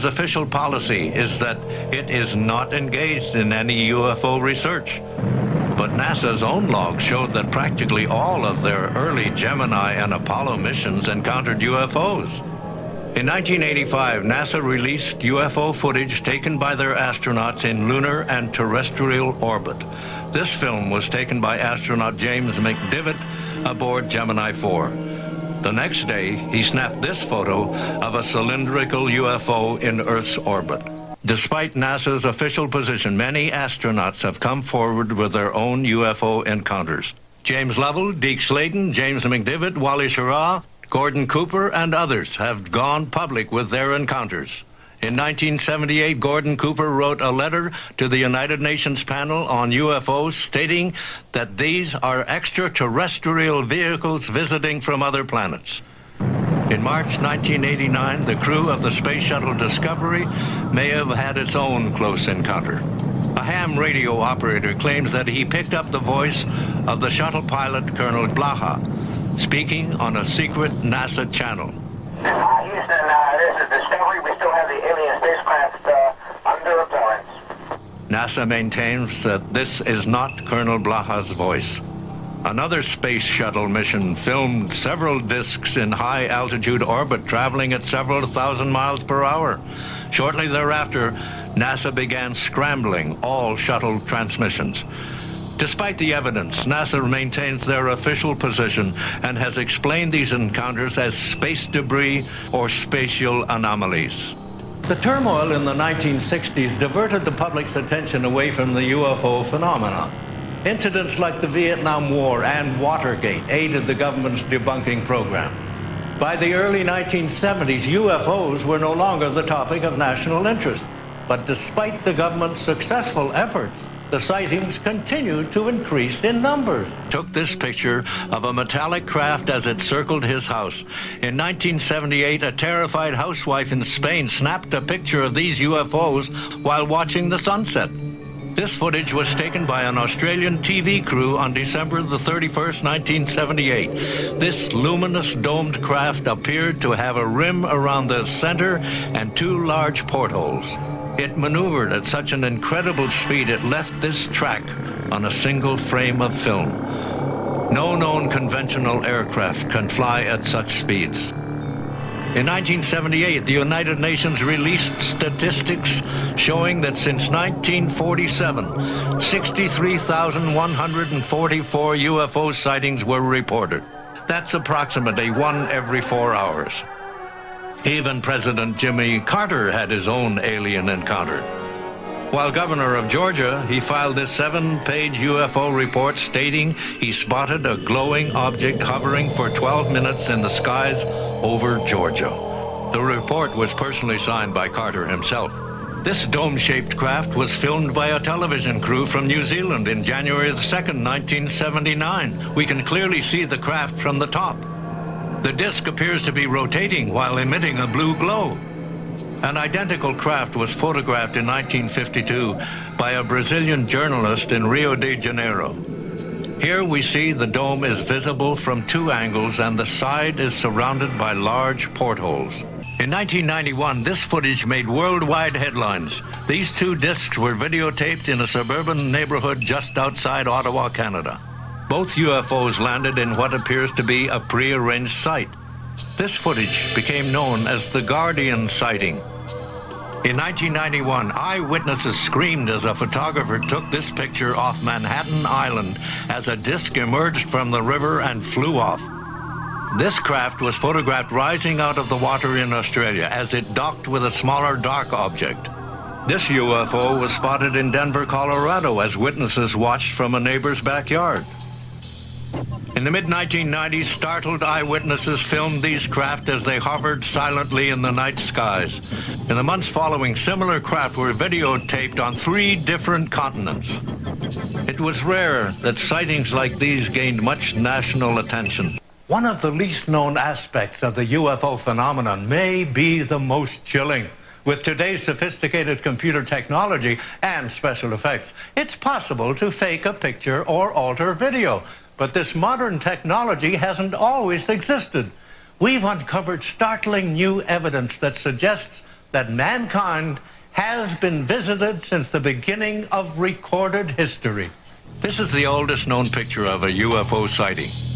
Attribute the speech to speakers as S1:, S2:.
S1: NASA's official policy is that it is not engaged in any UFO research. But NASA's own logs showed that practically all of their early Gemini and Apollo missions encountered UFOs. In 1985, NASA released UFO footage taken by their astronauts in lunar and terrestrial orbit. This film was taken by astronaut James McDivitt aboard Gemini 4. The next day, he snapped this photo of a cylindrical UFO in Earth's orbit. Despite NASA's official position, many astronauts have come forward with their own UFO encounters. James Lovell, Deke Slayton, James McDivitt, Wally Schirra, Gordon Cooper, and others have gone public with their encounters. In 1978, Gordon Cooper wrote a letter to the United Nations panel on UFOs stating that these are extraterrestrial vehicles visiting from other planets. In March 1989, the crew of the Space Shuttle Discovery may have had its own close encounter. A ham radio operator claims that he picked up the voice of the shuttle pilot, Colonel Blaha, speaking on a secret NASA channel.
S2: Houston, this is Discovery. We still have the alien spacecraft under absorbance.
S1: NASA maintains that this is not Colonel Blaha's voice. Another space shuttle mission filmed several disks in high-altitude orbit traveling at several thousand miles per hour. Shortly thereafter, NASA began scrambling all shuttle transmissions. Despite the evidence, NASA maintains their official position and has explained these encounters as space debris or spatial anomalies. The turmoil in the 1960s diverted the public's attention away from the UFO phenomenon. Incidents like the Vietnam War and Watergate aided the government's debunking program. By the early 1970s, UFOs were no longer the topic of national interest. But despite the government's successful efforts, the sightings continued to increase in numbers. Took this picture of a metallic craft as it circled his house. In 1978, a terrified housewife in Spain snapped a picture of these UFOs while watching the sunset. This footage was taken by an Australian TV crew on December the 31st, 1978. This luminous domed craft appeared to have a rim around the center and two large portholes. It maneuvered at such an incredible speed it left this track on a single frame of film. No known conventional aircraft can fly at such speeds. In 1978, the United Nations released statistics showing that since 1947, 63,144 UFO sightings were reported. That's approximately one every 4 hours. Even President Jimmy Carter had his own alien encounter. While governor of Georgia, he filed this 7-page UFO report stating he spotted a glowing object hovering for 12 minutes in the skies over Georgia. The report was personally signed by Carter himself. This dome-shaped craft was filmed by a television crew from New Zealand in January 2nd, 1979. We can clearly see the craft from the top. The disk appears to be rotating while emitting a blue glow. An identical craft was photographed in 1952 by a Brazilian journalist in Rio de Janeiro. Here we see the dome is visible from two angles and the side is surrounded by large portholes. In 1991, this footage made worldwide headlines. These two disks were videotaped in a suburban neighborhood just outside Ottawa, Canada. Both UFOs landed in what appears to be a prearranged site. This footage became known as the Guardian sighting. In 1991, eyewitnesses screamed as a photographer took this picture off Manhattan Island as a disc emerged from the river and flew off. This craft was photographed rising out of the water in Australia as it docked with a smaller dark object. This UFO was spotted in Denver, Colorado, as witnesses watched from a neighbor's backyard. In the mid-1990s, startled eyewitnesses filmed these craft as they hovered silently in the night skies. In the months following, similar craft were videotaped on 3 different continents. It was rare that sightings like these gained much national attention. One of the least known aspects of the UFO phenomenon may be the most chilling. With today's sophisticated computer technology and special effects, it's possible to fake a picture or alter video. But this modern technology hasn't always existed. We've uncovered startling new evidence that suggests that mankind has been visited since the beginning of recorded history. This is the oldest known picture of a UFO sighting.